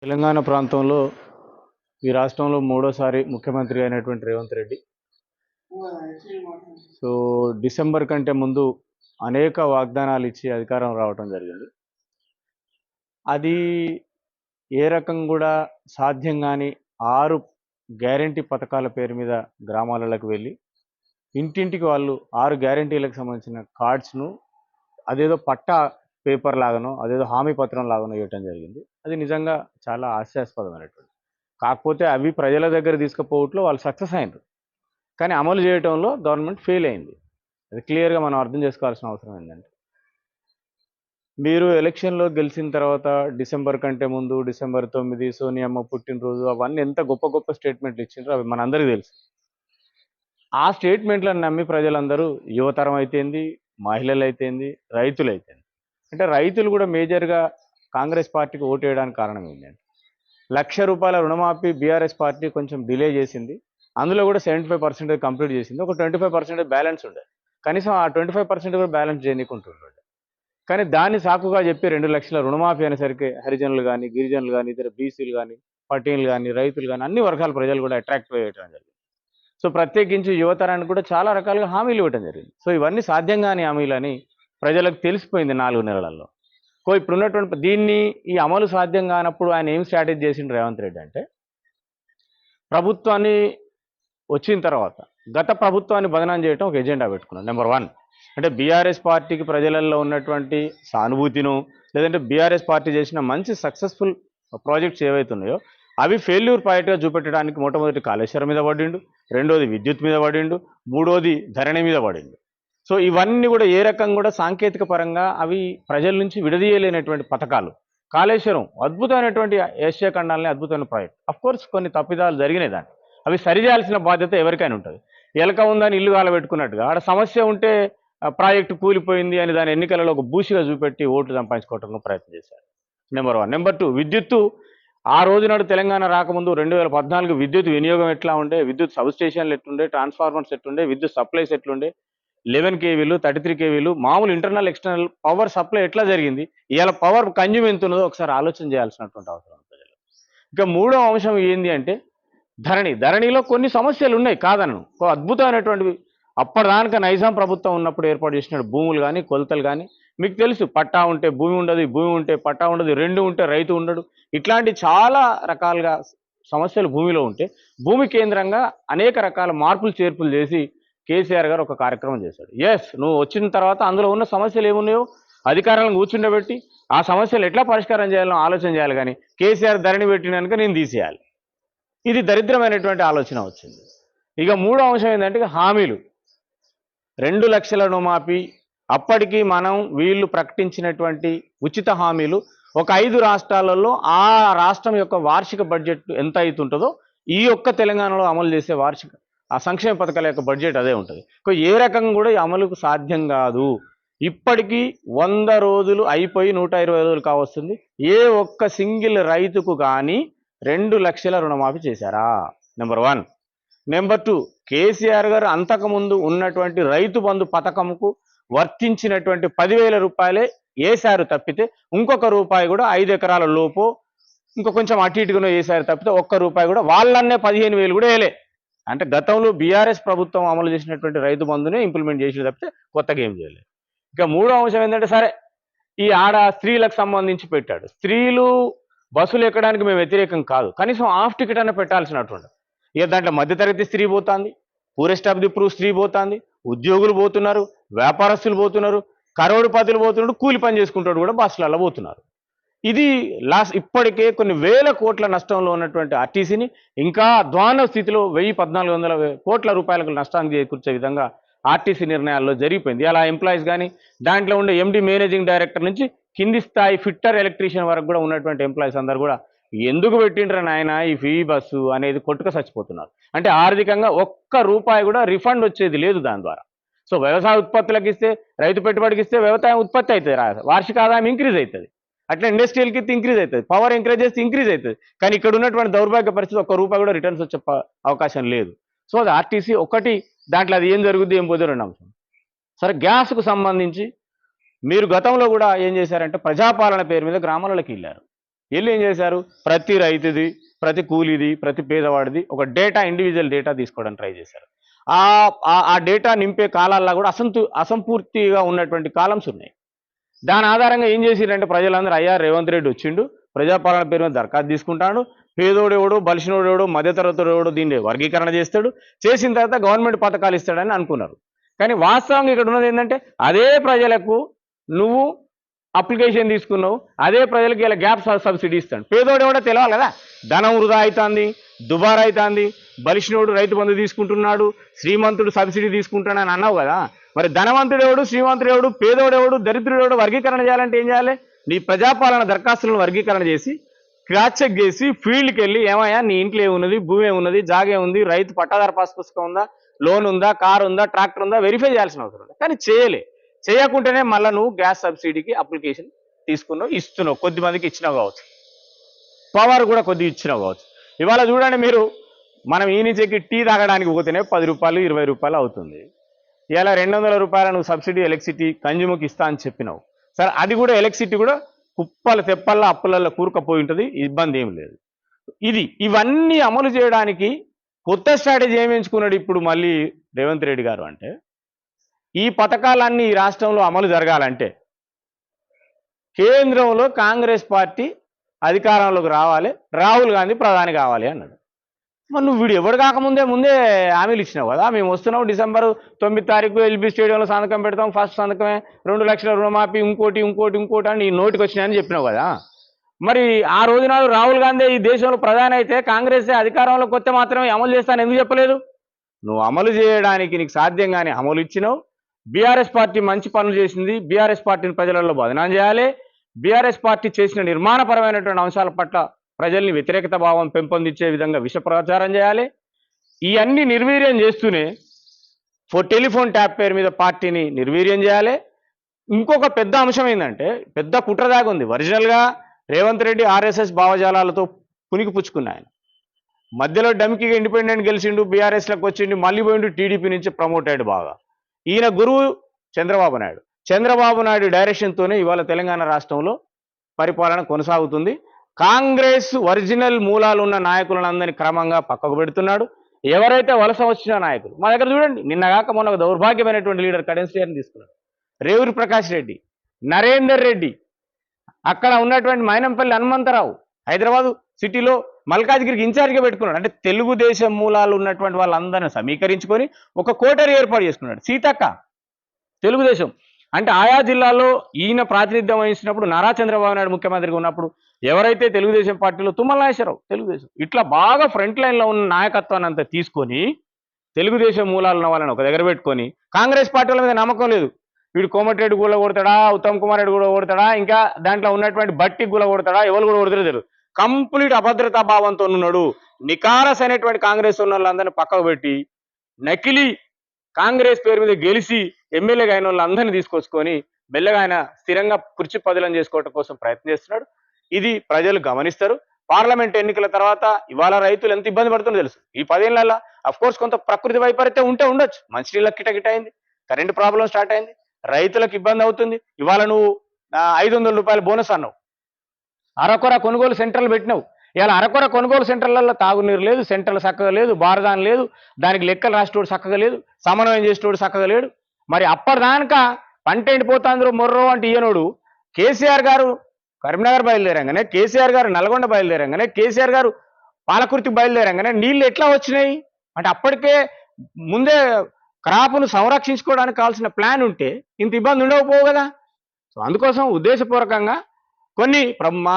తెలంగాణ ప్రాంతంలో ఈ రాష్ట్రంలో మూడోసారి ముఖ్యమంత్రి అయినటువంటి రేవంత్ రెడ్డి సో డిసెంబర్ కంటే ముందు అనేక వాగ్దానాలు ఇచ్చి అధికారం రావటం జరిగింది. అది ఏ రకం కూడా సాధ్యం కాని 6 గ్యారంటీ పథకాల పేరు మీద గ్రామాలకు వెళ్ళి ఇంటింటికి వాళ్ళు 6 గ్యారంటీలకు సంబంధించిన కార్డ్స్ను అదేదో పట్టా పేపర్ లాగానో అదేదో హామీ పత్రం లాగానో ఇవ్వటం జరిగింది. అది నిజంగా చాలా హాస్యాస్పదమైనటువంటి. కాకపోతే అవి ప్రజల దగ్గర తీసుకుపోవట్లో వాళ్ళు సక్సెస్ అయినారు, కానీ అమలు చేయడంలో గవర్నమెంట్ ఫెయిల్ అయింది. అది క్లియర్గా మనం అర్థం చేసుకోవాల్సిన అవసరం ఏంటంటే, మీరు ఎలక్షన్లో గెలిచిన తర్వాత డిసెంబర్ కంటే ముందు డిసెంబర్ 9 సోనియమ్మ పుట్టినరోజు అవన్నీ ఎంత గొప్ప గొప్ప స్టేట్మెంట్లు ఇచ్చిండ్రో అవి మనందరికీ తెలుసు. ఆ స్టేట్మెంట్లను నమ్మి ప్రజలందరూ యువతరం అయితేంది, మహిళలు అయితేంది, రైతులు అయితేంది, అంటే రైతులు కూడా మేజర్గా కాంగ్రెస్ పార్టీకి ఓటు వేయడానికి కారణం ఏంటంటే, ₹1,00,000 రుణమాఫీ బీఆర్ఎస్ పార్టీ కొంచెం డిలే చేసింది. అందులో కూడా 75% కంప్లీట్ చేసింది. ఒక 25% బ్యాలెన్స్ ఉండే, కనీసం ఆ 25% కూడా బ్యాలెన్స్ చేయనీకుంటుండే. కానీ దాన్ని సాకుగా చెప్పి 2 లక్షల రుణమాఫీ అనేసరికి హరిజనులు కానీ, గిరిజనులు కానీ, ఇతర బీసీలు కానీ, పటీలు కానీ, రైతులు కానీ అన్ని వర్గాల ప్రజలు కూడా అట్రాక్ట్ అయ్యటం జరిగింది. సో ప్రత్యేకించి యువతరానికి కూడా చాలా రకాలుగా హామీలు ఇవ్వటం జరిగింది. సో ఇవన్నీ సాధ్యం కాని హామీలని ప్రజలకు తెలిసిపోయింది 4 నెలలలో. ఇప్పుడున్నటువంటి దీన్ని ఈ అమలు సాధ్యం కానప్పుడు ఆయన ఏం స్ట్రాటజీ చేసిండు రేవంత్ రెడ్డి అంటే, ప్రభుత్వాన్ని వచ్చిన తర్వాత గత ప్రభుత్వాన్ని బదనాం చేయడం ఒక ఎజెండా పెట్టుకున్నాడు. నెంబర్ 1 అంటే బీఆర్ఎస్ పార్టీకి ప్రజలలో ఉన్నటువంటి సానుభూతిను, లేదంటే బీఆర్ఎస్ పార్టీ చేసిన మంచి సక్సెస్ఫుల్ ప్రాజెక్ట్స్ ఏవైతే ఉన్నాయో అవి ఫెయిల్యూర్ పాయింట్గా చూపెట్టడానికి మొట్టమొదటి కాళేశ్వరం మీద పడిండు, రెండోది విద్యుత్ మీద పడిండు, మూడోది ధరణి మీద పడిండు. సో ఇవన్నీ కూడా ఏ రకంగా కూడా సాంకేతిక పరంగా అవి ప్రజల నుంచి విడదీయలేనటువంటి పథకాలు. కాళేశ్వరం అద్భుతమైనటువంటి ఏషియా ఖండాలని అద్భుతమైన ప్రాజెక్ట్. అఫ్కోర్స్ కొన్ని తప్పిదాలు జరిగినాయి, దాన్ని అవి సరిచేయాల్సిన బాధ్యత ఎవరికైనా ఉంటుంది. ఎలక ఉందని ఇల్లు కాలబెట్టుకున్నట్టుగా ఆడ సమస్య ఉంటే ప్రాజెక్టు కూలిపోయింది అని దాని ఎన్నికలలో ఒక బూసిగా చూపెట్టి ఓట్లు సంపాదించుకోవడానికి ప్రయత్నం చేశారు. నెంబర్ 1. నెంబర్ 2, విద్యుత్తు ఆ రోజు నాడు తెలంగాణ రాకముందు 2014 విద్యుత్ వినియోగం ఎట్లా ఉండే, విద్యుత్ సబ్ స్టేషన్లు ఎట్లుండే, ట్రాన్స్ఫార్మర్స్ ఎట్లుండే, విద్యుత్ సప్లైస్ ఎట్లుండే, 11 కేవీలు 33 కేవీలు మామూలు ఇంటర్నల్ ఎక్స్టర్నల్ పవర్ సప్లై ఎట్లా జరిగింది, ఇవాళ పవర్ కన్జ్యూమ్ ఎంత ఉన్నదో ఒకసారి ఆలోచన చేయాల్సినటువంటి అవసరం ప్రజలు. ఇక మూడో అంశం ఏంది అంటే ధరణిలో కొన్ని సమస్యలు ఉన్నాయి కాదనను. అద్భుతమైనటువంటివి అప్పటిదానిక నైజాం ప్రభుత్వం ఉన్నప్పుడు ఏర్పాటు చేసిన భూములు కానీ, కొలతలు కానీ మీకు తెలుసు. పట్టా ఉంటే భూమి ఉండదు, భూమి ఉంటే పట్టా ఉండదు, 2 ఉంటే రైతు ఉండడు. ఇట్లాంటి చాలా రకాలుగా సమస్యలు భూమిలో ఉంటే భూమి కేంద్రంగా అనేక రకాల మార్పులు చేర్పులు చేసి కేసీఆర్ గారు ఒక కార్యక్రమం చేశాడు. నువ్వు వచ్చిన తర్వాత అందులో ఉన్న సమస్యలు ఏమున్నాయో అధికారులను కూర్చుండబెట్టి ఆ సమస్యలు ఎట్లా పరిష్కారం చేయాలో ఆలోచన చేయాలి, కానీ కేసీఆర్ ధరణి పెట్టినాక నేను తీసేయాలి, ఇది దరిద్రమైనటువంటి ఆలోచన వచ్చింది. ఇక మూడో అంశం ఏంటంటే హామీలు. 2 లక్షల రుణమాఫీ, అప్పటికి మనం వీళ్ళు ప్రకటించినటువంటి ఉచిత హామీలు ఒక 5 రాష్ట్రాలలో ఆ రాష్ట్రం యొక్క వార్షిక బడ్జెట్ ఎంత అవుతుంటుందో ఈ యొక్క తెలంగాణలో అమలు చేసే వార్షిక ఆ సంక్షేమ పథకాల యొక్క బడ్జెట్ అదే ఉంటుంది. ఏ రకంగా కూడా ఈ అమలుకు సాధ్యం కాదు. ఇప్పటికీ 100 రోజులు అయిపోయి 120 రోజులు కావస్తుంది. ఏ ఒక్క సింగిల్ రైతుకు కానీ 2 లక్షల రుణమాఫీ చేశారా? నెంబర్ 1. నెంబర్ 2, కేసీఆర్ గారు అంతకుముందు ఉన్నటువంటి రైతు బంధు పథకంకు వర్తించినటువంటి 10,000 రూపాయలే వేశారు తప్పితే ఇంకొక రూపాయి కూడా 5 ఎకరాల లోపు ఇంకో కొంచెం అటు ఇటుగా వేశారు తప్పితే ఒక్క రూపాయి కూడా వాళ్ళన్నే 15,000 కూడా వేయలే. అంటే గతంలో బీఆర్ఎస్ ప్రభుత్వం అమలు చేసినటువంటి రైతు బంధునే ఇంప్లిమెంట్ చేసి తప్పితే కొత్తగా ఏం చేయలేదు. ఇక మూడో అంశం ఏంటంటే, సరే ఈ ఆడ స్త్రీలకు సంబంధించి పెట్టాడు. స్త్రీలు బస్సులు ఎక్కడానికి మేము వ్యతిరేకం కాదు, కనీసం హాఫ్ టికెట్ అన్న పెట్టాల్సినటువంటి. ఇక దాంట్లో మధ్యతరగతి స్త్రీ పోతుంది, పూరెస్ట్ ఆఫ్ ది ప్రూఫ్ స్త్రీ పోతుంది, ఉద్యోగులు పోతున్నారు, వ్యాపారస్తులు పోతున్నారు, కరోడుపతులు పోతున్నాడు, కూలి పని చేసుకుంటాడు కూడా బస్సులలో పోతున్నారు. ఇది ఇప్పటికే కొన్ని వేల కోట్ల నష్టంలో ఉన్నటువంటి ఆర్టీసీని ఇంకా అధ్వాన స్థితిలో 1,400 కోట్ల రూపాయలకు నష్టాన్ని చేకూర్చే విధంగా ఆర్టీసీ నిర్ణయాల్లో జరిగిపోయింది. అలా ఎంప్లాయీస్ కానీ దాంట్లో ఉండే ఎండి మేనేజింగ్ డైరెక్టర్ నుంచి కింది స్థాయి ఫిట్టర్ ఎలక్ట్రీషియన్ వరకు కూడా ఉన్నటువంటి ఎంప్లాయీస్ అందరూ కూడా ఎందుకు పెట్టిండ్రా నాయన ఈ ఫ్రీ బస్సు అనేది కొట్టుక చచ్చిపోతున్నారు. అంటే ఆర్థికంగా ఒక్క రూపాయి కూడా రిఫండ్ వచ్చేది లేదు దాని ద్వారా. సో వ్యవసాయ ఉత్పత్తులకు ఇస్తే, రైతు పెట్టుబడికి ఇస్తే వ్యవసాయం ఉత్పత్తి అవుతుంది, వార్షిక ఆదాయం ఇంక్రీజ్ అవుతుంది. అట్లా ఇండస్ట్రియల్కి ఇస్తే ఇంక్రీజ్ అవుతుంది, పవర్ ఎంకరేజ్ చేస్తే ఇంక్రీజ్ అవుతుంది. కానీ ఇక్కడ ఉన్నటువంటి దౌర్భాగ్య పరిస్థితి ఒక్క రూపాయి కూడా రిటర్న్స్ వచ్చే అవకాశం లేదు. సో అది ఆర్టీసీ ఒకటి. దాంట్లో అది ఏం జరుగుద్ది ఏం పోతే 2 అంశం. సరే, గ్యాస్కు సంబంధించి మీరు గతంలో కూడా ఏం చేశారంటే ప్రజాపాలన పేరు మీద గ్రామాలలోకి వెళ్ళారు. వీళ్ళు ఏం చేశారు, ప్రతి రైతుది, ప్రతి కూలీది, ప్రతి పేదవాడిది ఒక డేటా, ఇండివిజువల్ డేటా తీసుకోవడానికి ట్రై చేశారు. ఆ ఆ డేటా నింపే కాలాల్లో కూడా అసంపూర్తిగా ఉన్నటువంటి కాలమ్స్ ఉన్నాయి. దాని ఆధారంగా ఏం చేసిరంటే ప్రజలందరూ, అయ్యా రేవంత్ రెడ్డి వచ్చిండు, ప్రజాపాలన పేరు మీద దరఖాస్తు తీసుకుంటాడు, పేదోడెవడో బలిసినోడెవడో మధ్యతరగతోడెవడో దీన్ని వర్గీకరణ చేస్తాడు, చేసిన తర్వాత గవర్నమెంట్ పథకాలు ఇస్తాడని అనుకున్నారు. కానీ వాస్తవంగా ఇక్కడ ఉన్నది ఏంటంటే అదే ప్రజలకు నువ్వు అప్లికేషన్ తీసుకున్నావు, అదే ప్రజలకు ఇలా గ్యాప్ సబ్సిడీ ఇస్తాడు. పేదోడెవడో తెలియాలి కదా, ధనం వృధా అవుతుంది, దుబారా అవుతుంది, బలిసినోడు రైతు బంధు తీసుకుంటున్నాడు, శ్రీమంతుడు సబ్సిడీ తీసుకుంటాడని అన్నావు కదా. మరి ధనవంతుడెవడు, శ్రీమంతుడెవడు, పేదోడెవడు, దరిద్రుడెవడు వర్గీకరణ చేయాలంటే ఏం చేయాలి? నీ ప్రజాపాలన దరఖాస్తులను వర్గీకరణ చేసి క్రాస్ చెక్ చేసి ఫీల్డ్కి వెళ్ళి, ఏమయ్యా నీ ఇంట్లో ఏమున్నది, భూమి ఏమున్నది, జాగే ఉంది, రైతు పట్టాదారు పాస్ పుస్తకం ఉందా, లోన్ ఉందా, కారు ఉందా, ట్రాక్టర్ ఉందా, వెరిఫై చేయాల్సిన అవసరం ఉంది. కానీ చేయకుంటేనే మళ్ళీ నువ్వు గ్యాస్ సబ్సిడీకి అప్లికేషన్ తీసుకున్నావు, ఇస్తున్నావు, కొద్ది మందికి ఇచ్చినావు కావచ్చు, పవర్ కూడా కొద్దిగా ఇచ్చినావు కావచ్చు. ఇవాళ చూడండి మీరు, మనం ఈ నుంచి టీ తాగడానికి పోతేనే 10 రూపాయలు 20 రూపాయలు అవుతుంది. ఇలా 200 రూపాయలు నువ్వు సబ్సిడీ ఎలక్ట్రిసిటీ కన్జ్యూమర్కి ఇస్తా అని చెప్పినావు. సరే, అది కూడా ఎలక్ట్రిసిటీ కూడా కుప్పల తెప్పల్లో అప్పులలో కూరుకపోయి ఉంటుంది, ఇబ్బంది ఏం లేదు. ఇవన్నీ అమలు చేయడానికి కొత్త స్ట్రాటజీ ఏమి ఎంచుకున్నాడు ఇప్పుడు మళ్ళీ రేవంత్ రెడ్డి గారు అంటే, ఈ పథకాలన్నీ ఈ రాష్ట్రంలో అమలు జరగాలంటే కేంద్రంలో కాంగ్రెస్ పార్టీ అధికారంలోకి రావాలి, రాహుల్ గాంధీ ప్రధాని కావాలి అన్నాడు. మరి నువ్వు వీడు ఎవరు కాకముందే హామీలు ఇచ్చినావు కదా, మేము వస్తున్నాం డిసెంబర్ 9 తారీఖు ఎల్బీ స్టేడియంలో సంతకం పెడతాం, ఫస్ట్ సంతకమే 2 లక్షల రుణమాఫీ, ఇంకోటి అని నీ నోటికి వచ్చినాయని చెప్పినావు కదా. మరి ఆ రోజు నాడు రాహుల్ గాంధీ ఈ దేశంలో ప్రధాని అయితే కాంగ్రెస్ అధికారంలోకి వస్తే మాత్రమే అమలు చేస్తాను ఎందుకు చెప్పలేదు? నువ్వు అమలు చేయడానికి నీకు సాధ్యంగానే అమలు ఇచ్చినావు. బీఆర్ఎస్ పార్టీ మంచి పనులు చేసింది, బీఆర్ఎస్ పార్టీని ప్రజలలో బదనాం చేయాలి, బీఆర్ఎస్ పార్టీ చేసిన నిర్మాణపరమైనటువంటి అంశాల పట్ల ప్రజల్ని వ్యతిరేకత భావం పెంపొందించే విధంగా విష ప్రచారం చేయాలి. ఇవన్నీ నిర్వీర్యం చేస్తూనే టెలిఫోన్ ట్యాప్ పేరు మీద పార్టీని నిర్వీర్యం చేయాలి. ఇంకొక పెద్ద అంశం ఏంటంటే, పెద్ద కుట్రదాగా ఉంది. ఒరిజినల్గా రేవంత్ రెడ్డి ఆర్ఎస్ఎస్ భావజాలాలతో పునికి పుచ్చుకున్న ఆయన మధ్యలో డమ్కిగా ఇండిపెండెంట్ గెలిచిండు, బీఆర్ఎస్లోకి వచ్చిండు, మళ్ళీ పోయిండు టీడీపీ నుంచి ప్రమోట్ అయ్యాడు బాగా. ఈయన గురువు చంద్రబాబు నాయుడు డైరెక్షన్తోనే ఇవాళ తెలంగాణ రాష్ట్రంలో పరిపాలన కొనసాగుతుంది. కాంగ్రెస్ ఒరిజినల్ మూలాలు ఉన్న నాయకులందరినీ క్రమంగా పక్కకు పెడుతున్నాడు. ఎవరైతే వలస వచ్చిన నాయకులు, మా దగ్గర చూడండి, నిన్నగాక మొన్న ఒక దౌర్భాగ్యమైనటువంటి లీడర్ కడెన్సీని తీసుకున్నాడు, రేవూరి ప్రకాష్ రెడ్డి, నరేందర్ రెడ్డి, అక్కడ ఉన్నటువంటి మైనంపల్లి హనుమంతరావు, హైదరాబాదు సిటీలో మల్కాజ్గిరికి ఇన్ఛార్జిగా పెట్టుకున్నాడు. అంటే తెలుగుదేశం మూలాలు ఉన్నటువంటి వాళ్ళందరినీ సమీకరించుకొని ఒక కోటరీ ఏర్పాటు చేసుకున్నాడు. సీతక్క తెలుగుదేశం అంటే ఆయా జిల్లాల్లో ఈయన ప్రాతినిధ్యం వహించినప్పుడు, నారా చంద్రబాబు నాయుడు ముఖ్యమంత్రిగా ఉన్నప్పుడు ఎవరైతే తెలుగుదేశం పార్టీలో తుమ్మల నాగేశ్వరరావు తెలుగుదేశం, ఇట్లా బాగా ఫ్రంట్ లైన్లో ఉన్న నాయకత్వాన్ని అంతా తీసుకొని తెలుగుదేశం మూలాలు ఉన్న వాళ్ళని ఒక దగ్గర పెట్టుకొని, కాంగ్రెస్ పార్టీల మీద నమ్మకం లేదు, వీడు కోమటిరెడ్డి గుల కొడతాడా, ఉత్తమ్ కుమార్ రెడ్డి కూడా కొడతాడా, ఇంకా దాంట్లో ఉన్నటువంటి బట్టి గుల కొడతాడా, ఎవరు కూడా కొడతారో తెలియదు, కంప్లీట్ అభద్రతా భావంతో ఉన్నాడు. నికారస్ అనేటువంటి కాంగ్రెస్ ఉన్న వాళ్ళందరినీ పక్కకు పెట్టి నకిలీ కాంగ్రెస్ పేరు మీద గెలిచి ఎమ్మెల్యేగా అయిన వాళ్ళందరినీ తీసుకొచ్చుకొని మెల్లగా ఆయన స్థిరంగా కుర్చీ పదిలం చేసుకోవడం కోసం ప్రయత్నం చేస్తున్నాడు. ఇది ప్రజలు గమనిస్తారు. పార్లమెంట్ ఎన్నికల తర్వాత ఇవాళ రైతులు ఎంత ఇబ్బంది పడుతుందో తెలుసు. ఈ 10 ఏళ్లలో అఫ్కోర్స్ కొంత ప్రకృతి వైపరీత్యం ఉండొచ్చు, మంచినీళ్ళకి కిటకిట అయింది, కరెంటు ప్రాబ్లం స్టార్ట్ అయింది, రైతులకు ఇబ్బంది అవుతుంది. ఇవాళ నువ్వు 500 రూపాయల బోనస్ అన్నావు, అరకొర కొనుగోలు సెంటర్లు పెట్టినావు. ఇలా అరకొర కొనుగోలు సెంటర్లలో తాగునీరు లేదు, సెంటర్లు చక్కగా లేదు, బారదాని లేదు, దానికి లెక్కలు రాసేటోడు చక్కగా లేదు, సమన్వయం చేసేటోడు చక్కగా లేడు. మరి అప్పటిదానిక పంట ఎండిపోతాందరూ మొర్రో అంటే ఈయనోడు కేసీఆర్ గారు కరీంనగర్ బయలుదేరంగానే, కేసీఆర్ గారు నల్గొండ బయలుదేరంగానే, కేసీఆర్ గారు పాలకుర్తికి బయలుదేరంగానే నీళ్ళు ఎట్లా వచ్చినాయి అంటే అప్పటికే ముందే క్రాప్ను సంరక్షించుకోవడానికి కావాల్సిన ప్లాన్ ఉంటే ఇంత ఇబ్బంది ఉండకపోవు కదా. సో అందుకోసం ఉద్దేశపూర్వకంగా కొన్ని మా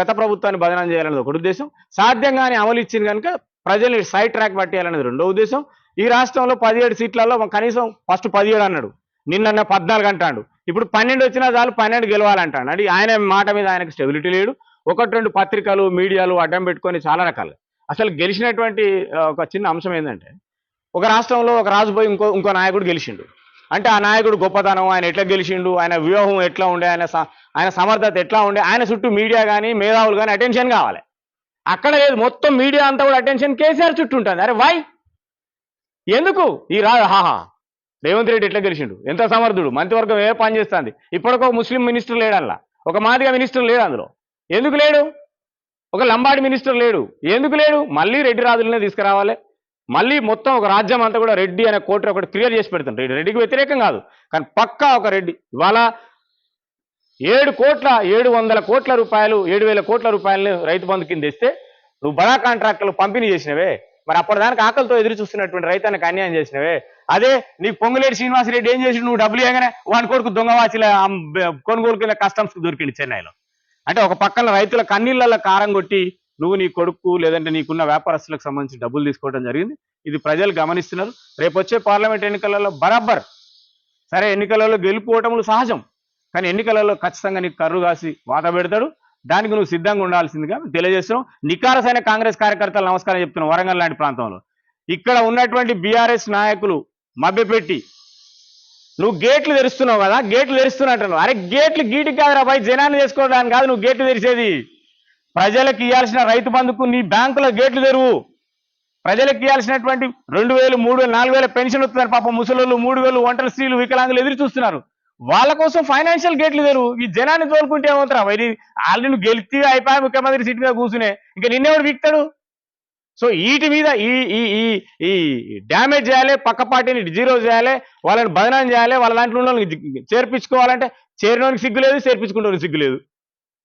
గత ప్రభుత్వాన్ని బదనాం చేయాలనేది ఒకటి ఉద్దేశం, సాధ్యంగానే అమలు ఇచ్చింది కనుక ప్రజల్ని సైడ్ ట్రాక్ పట్టేయాలనేది రెండో ఉద్దేశం. ఈ రాష్ట్రంలో 17 సీట్లలో కనీసం ఫస్ట్ 17 అన్నాడు, నిన్న 14 అంటాడు, ఇప్పుడు 12 వచ్చినా చాలు 12 గెలవాలంటాడు. అంటే ఆయన మాట మీద ఆయనకు స్టెబిలిటీ లేడు. 1-2 పత్రికలు మీడియాలు అడ్డం పెట్టుకొని చాలా రకాలుగా అసలు గెలిచినటువంటి ఒక చిన్న అంశం ఏంటంటే, ఒక రాష్ట్రంలో ఒక రాజు పోయి ఇంకో నాయకుడు గెలిచిండు అంటే ఆ నాయకుడు గొప్పతనం, ఆయన ఎట్లా గెలిచిండు, ఆయన వ్యూహం ఎట్లా ఉండే, ఆయన సమర్థత ఎట్లా ఉండే, ఆయన చుట్టూ మీడియా కానీ మేధావులు కానీ అటెన్షన్ కావాలి. అక్కడ లేదు, మొత్తం మీడియా అంతా కూడా అటెన్షన్ కేసీఆర్ చుట్టూ ఉంటుంది. అరే వై ఎందుకు ఈ రేవంత్ రెడ్డి ఎట్లా గెలిచిండు, ఎంత సమర్థుడు, మంత్రివర్గం ఏ పని చేస్తుంది, ఇప్పటికో ముస్లిం మినిస్టర్ లేడల్లా, ఒక మాదిగ మినిస్టర్ లేడు అందులో, ఎందుకు లేడు? ఒక లంబాడి మినిస్టర్ లేడు. ఎందుకు లేడు? మళ్ళీ రెడ్డి రాజులనే తీసుకురావాలి. మళ్ళీ మొత్తం ఒక రాజ్యం అంతా కూడా రెడ్డి అనే కోట ఒకటి క్రియేట్ చేసి పెడతాం. రెడ్డికి వ్యతిరేకం కాదు, కానీ పక్కా ఒక రెడ్డి. ఇవాళ 700 కోట్ల రూపాయలు 7,000 కోట్ల రూపాయలని రైతు బంధు కింద ఇస్తే నువ్వు బడా కాంట్రాక్టులు పంపిణీ చేసినవే. మరి అప్పటిదానికి ఆకలితో ఎదురు చూస్తున్నటువంటి రైతానికి అన్యాయం చేసినవే. అదే నీకు పొంగులేటి శ్రీనివాసరెడ్డి ఏం చేసి నువ్వు డబ్బులు ఇవ్వగానే వాని కొడుకు దొంగవాచిల కొనుగోలు కింద కస్టమ్స్కి దొరికింది చెన్నైలో. అంటే ఒక పక్కన రైతుల కన్నీళ్ళల్లో కారం కొట్టి నువ్వు నీ కొడుకు లేదంటే నీకున్న వ్యాపారస్తులకు సంబంధించి డబ్బులు తీసుకోవడం జరిగింది. ఇది ప్రజలు గమనిస్తున్నారు. రేపు వచ్చే పార్లమెంట్ ఎన్నికలలో బరాబర్ సరే, ఎన్నికలలో గెలుపుకోవటములు సహజం, కానీ ఎన్నికలలో ఖచ్చితంగా నీకు కర్రు కాసి వాత పెడతాడు. దానికి నువ్వు సిద్ధంగా ఉండాల్సిందిగా తెలియజేస్తున్నాం. నికారసైన కాంగ్రెస్ కార్యకర్తలు నమస్కారం చెప్తున్నాం. వరంగల్ లాంటి ప్రాంతంలో ఇక్కడ ఉన్నటువంటి బీఆర్ఎస్ నాయకులు మభ్యపెట్టి నువ్వు గేట్లు తెరుస్తున్నావు కదా, గేట్లు తెరుస్తున్నట్టు. అరే గేట్లు గీటికి కాదురా భయ్, జనాన్ని చేసుకోవడానికి కాదు నువ్వు గేట్లు తెరిచేది. ప్రజలకు ఇవ్వాల్సిన రైతు బంధుకు నీ బ్యాంకులో గేట్లు తెరువు. ప్రజలకు ఇవ్వాల్సినటువంటి 2,000, 3,000, 4,000 పెన్షన్ వస్తున్నారు. పాపం ముసలోళ్ళు, 3,000 ఒంటరి స్త్రీలు, వికలాంగులు ఎదురు చూస్తున్నారు. వాళ్ళ కోసం ఫైనాన్షియల్ గేట్లు తెరువు. ఈ జనాన్ని తోలుకుంటే ఏమవుతారా వైరి? ఆల్రెడీ నువ్వు గెలిచి అయిపోయి ముఖ్యమంత్రి సీట్ మీద కూర్చునే, ఇంకా నిన్నెవడు వీక్తాడు? సో వీటి మీద ఈ ఈ ఈ ఈ డ్యామేజ్ చేయాలి, పక్క పార్టీని జీరో చేయాలి, వాళ్ళని బదనాం చేయాలి, వాళ్ళ దాంట్లో ఉన్న వాళ్ళని చేర్పించుకోవాలంటే చేరినోనికి సిగ్గు లేదు, చేర్పించుకుంటే సిగ్గు లేదు.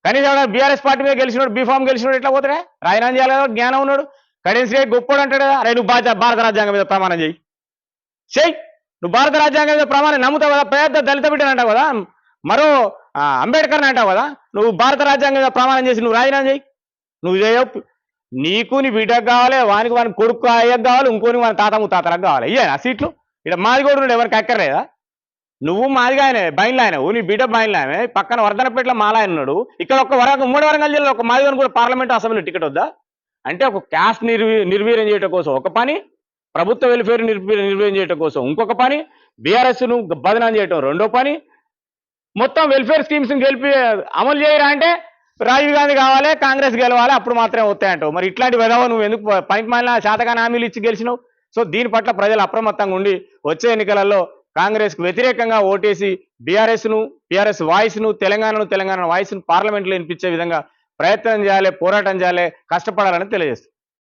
కనీసం బీఆర్ఎస్ పార్టీ మీద గెలిచినోడు, బీఫామ్ గెలిచినోడు ఎట్లా పోతాడే? రాజీనామా చేయాలి కదా, జ్ఞానం ఉన్నాడు. కడెన్సీ గొప్పోడు అంటాడు కదా. అరే నువ్వు భారత రాజ్యాంగం మీద ప్రమాణం చేయి. నువ్వు భారత రాజ్యాంగం మీద ప్రమాణం నమ్ముతావు కదా, పెద్ద దళిత బిడ్డని అంటావు కదా, మరో అంబేద్కర్ని అంటావు కదా. నువ్వు భారత రాజ్యాంగం మీద ప్రమాణం చేసి నువ్వు రాజీనామా చేయి. నువ్వు చేయవు. నీకు నీ బిడ్డకు కావాలి, వానికి కొడుకు అయ్యకు కావాలి, ఇంకోని వాని తాత ముత్తాతలకు కావాలి. ఇయ్యా సీట్లు ఇక్కడ మాది కూడా ఉండే ఎవరికి అక్కర్లేదా? నువ్వు మాదిగా ఆయన బయలు ఆయనవు, నీ బిడ్డ బయలు ఆయన, పక్కన వర్ధనపేటలో మాలాయన ఉన్నాడు. ఇక్కడ ఉమ్మడి వరంగల్ జిల్లాలో ఒక మాదిగని కూడా పార్లమెంట్ అసెంబ్లీ టికెట్ వద్దా? అంటే ఒక క్యాస్ట్ నిర్వీర్యం చేయడం కోసం ఒక పని, ప్రభుత్వ వెల్ఫేర్ నిర్వీర్యం చేయడం కోసం ఇంకొక పని, బీఆర్ఎస్ను బదనాం చేయడం రెండో పని, మొత్తం వెల్ఫేర్ స్కీమ్స్ గెలిపి అమలు చేయరా అంటే రాజీవ్ గాంధీ కావాలి, కాంగ్రెస్ గెలవాలి, అప్పుడు మాత్రమే వస్తాయంటావు. మరి ఇట్లాంటి విధవ నువ్వు ఎందుకు పనికి మాలిన శాతకాన్ని హామీలు ఇచ్చి గెలిచినావు? సో దీని పట్ల ప్రజలు అప్రమత్తంగా ఉండి వచ్చే ఎన్నికలలో కాంగ్రెస్ కు వ్యతిరేకంగా ఓటేసి బీఆర్ఎస్ వాయిస్ను తెలంగాణ వాయిస్ను పార్లమెంట్లో వినిపించే విధంగా ప్రయత్నం చేయాలి, పోరాటం చేయాలి, కష్టపడాలని తెలియజేస్తుంది.